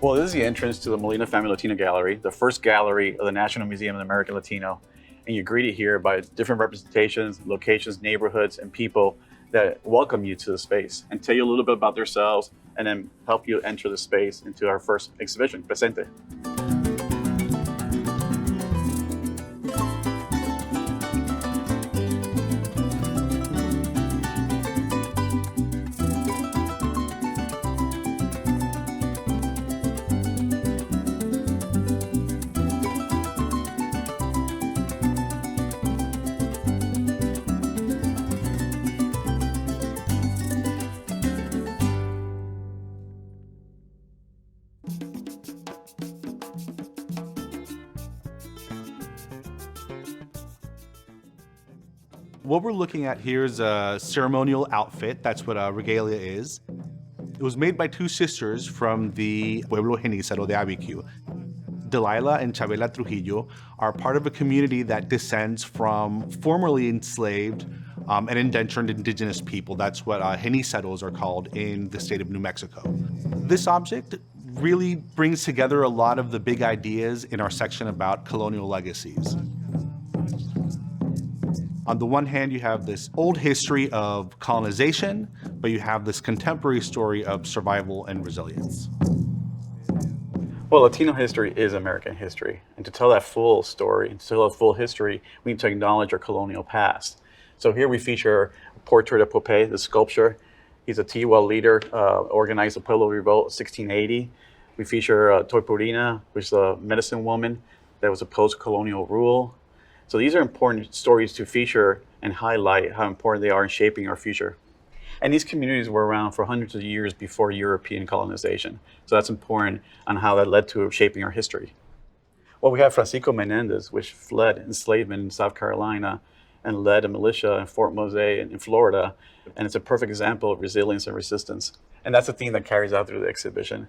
Well, this is the entrance to the Molina Family Latino Gallery, the first gallery of the National Museum of the American Latino. And you're greeted here by different representations, locations, neighborhoods, and people that welcome you to the space and tell you a little bit about themselves and then help you enter the space into our first exhibition, Presente. What we're looking at here is a ceremonial outfit. That's what a regalia is. It was made by two sisters from the Pueblo Genízaro de Abiquiu. Delilah and Chabela Trujillo are part of a community that descends from formerly enslaved and indentured indigenous people. That's what Genízaros are called in the state of New Mexico. This object really brings together a lot of the big ideas in our section about colonial legacies. On the one hand, you have this old history of colonization, but you have this contemporary story of survival and resilience. Well, Latino history is American history. And to tell that full story, and to tell that full history, we need to acknowledge our colonial past. So here we feature a portrait of Pope, the sculpture. He's a Tiwa leader, organized the Pueblo Revolt 1680. We feature Toypurina, which is a medicine woman that was opposed to colonial rule. So these are important stories to feature and highlight how important they are in shaping our future. And these communities were around for hundreds of years before European colonization. So that's important on how that led to shaping our history. Well, we have Francisco Menendez, which fled enslavement in South Carolina and led a militia in Fort Mose in Florida. And it's a perfect example of resilience and resistance. And that's the theme that carries out through the exhibition.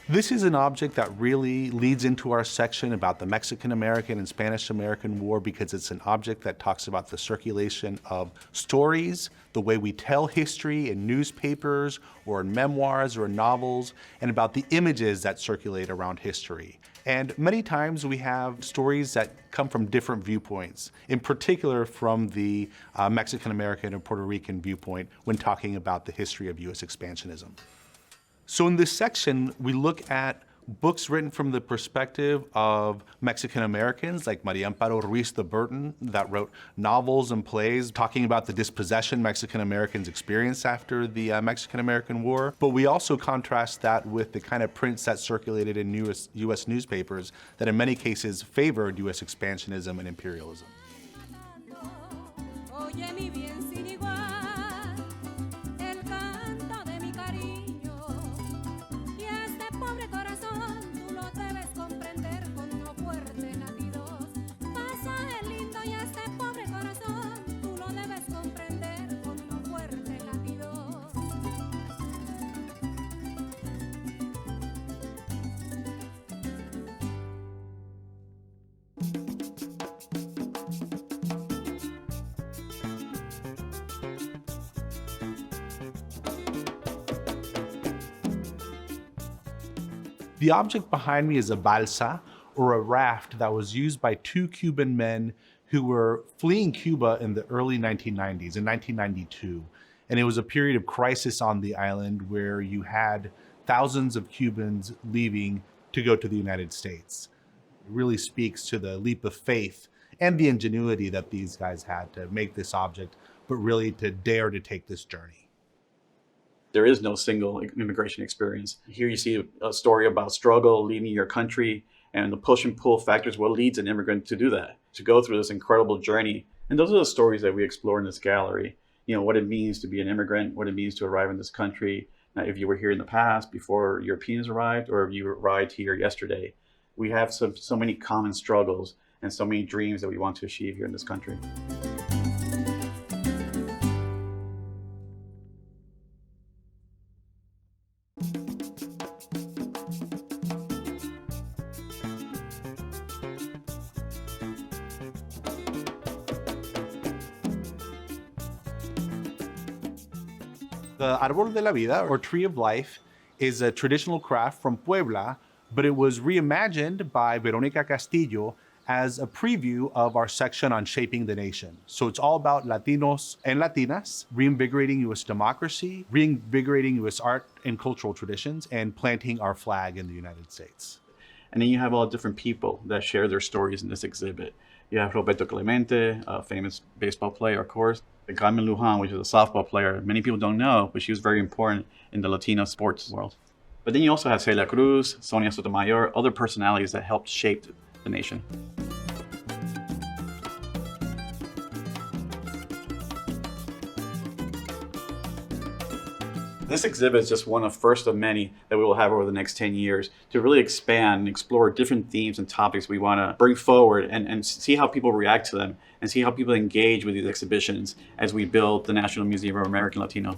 This is an object that really leads into our section about the Mexican-American and Spanish-American War because it's an object that talks about the circulation of stories, the way we tell history in newspapers or in memoirs or in novels, and about the images that circulate around history. And many times we have stories that come from different viewpoints, in particular from the Mexican-American and Puerto Rican viewpoint when talking about the history of U.S. expansionism. So in this section, we look at books written from the perspective of Mexican Americans like Maria Amparo Ruiz de Burton that wrote novels and plays talking about the dispossession Mexican Americans experienced after the Mexican American War. But we also contrast that with the kind of prints that circulated in U.S. newspapers that in many cases favored U.S. expansionism and imperialism. The object behind me is a balsa, or a raft that was used by two Cuban men who were fleeing Cuba in the early 1990s, in 1992. And it was a period of crisis on the island where you had thousands of Cubans leaving to go to the United States. It really speaks to the leap of faith and the ingenuity that these guys had to make this object, but really to dare to take this journey. There is no single immigration experience. Here you see a story about struggle, leaving your country, and the push and pull factors, what leads an immigrant to do that, to go through this incredible journey. And those are the stories that we explore in this gallery. You know, what it means to be an immigrant, what it means to arrive in this country. Now, if you were here in the past, before Europeans arrived, or if you arrived here yesterday, we have so many common struggles and so many dreams that we want to achieve here in this country. The Árbol de la Vida, or Tree of Life, is a traditional craft from Puebla, but it was reimagined by Verónica Castillo as a preview of our section on shaping the nation. So it's all about Latinos and Latinas, reinvigorating U.S. democracy, reinvigorating U.S. art and cultural traditions, and planting our flag in the United States. And then you have all different people that share their stories in this exhibit. You have Roberto Clemente, a famous baseball player, of course. Carmen Luján, which is a softball player. Many people don't know, but she was very important in the Latino sports world. But then you also have Celia Cruz, Sonia Sotomayor, other personalities that helped shape the nation. This exhibit is just one of first of many that we will have over the next 10 years to really expand and explore different themes and topics we want to bring forward and see how people react to them and see how people engage with these exhibitions as we build the National Museum of American Latino.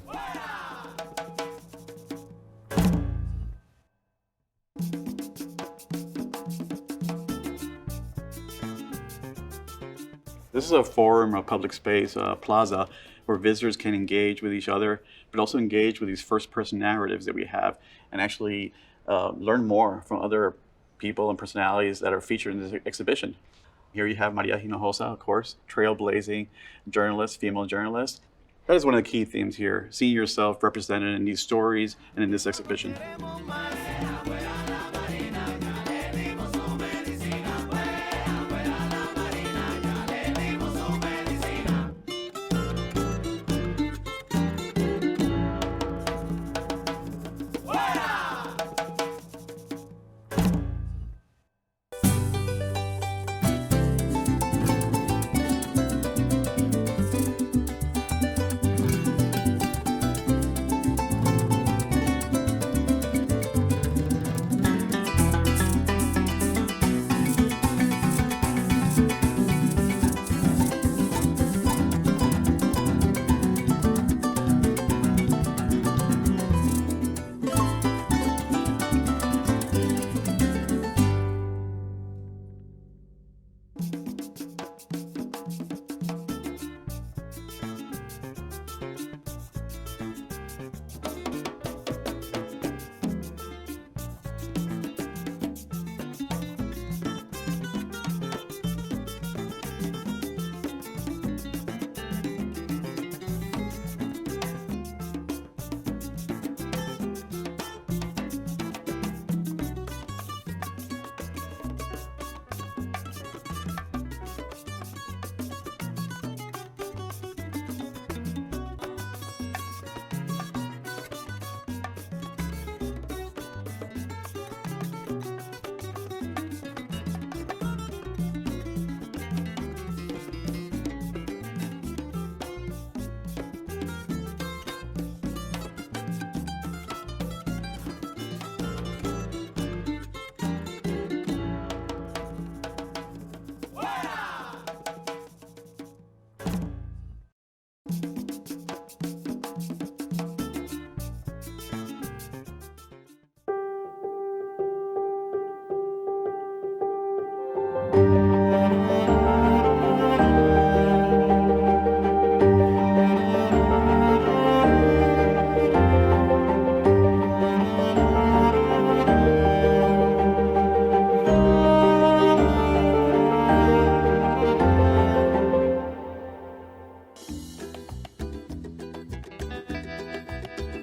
This is a forum, a public space, a plaza, where visitors can engage with each other, but also engage with these first-person narratives that we have and actually learn more from other people and personalities that are featured in this exhibition. Here you have Maria Hinojosa, of course, trailblazing journalist, female journalist. That is one of the key themes here, seeing yourself represented in these stories and in this exhibition.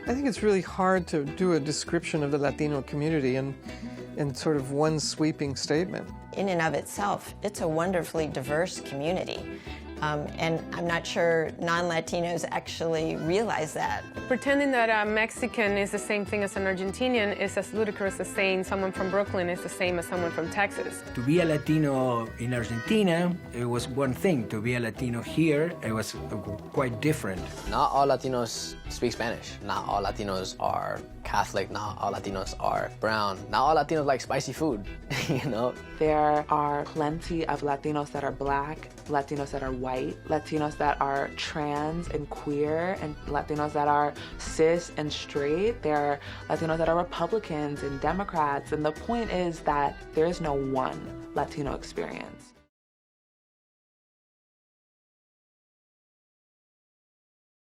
I think it's really hard to do a description of the Latino community in sort of one sweeping statement. In and of itself, it's a wonderfully diverse community. And I'm not sure non-Latinos actually realize that. Pretending that a Mexican is the same thing as an Argentinian is as ludicrous as saying someone from Brooklyn is the same as someone from Texas. To be a Latino in Argentina, it was one thing. To be a Latino here, it was quite different. Not all Latinos speak Spanish. Not all Latinos are Catholic. Not all Latinos are brown. Not all Latinos like spicy food, you know? There are plenty of Latinos that are black, Latinos that are white, Latinos that are trans and queer, and Latinos that are cis and straight. There are Latinos that are Republicans and Democrats. And the point is that there is no one Latino experience.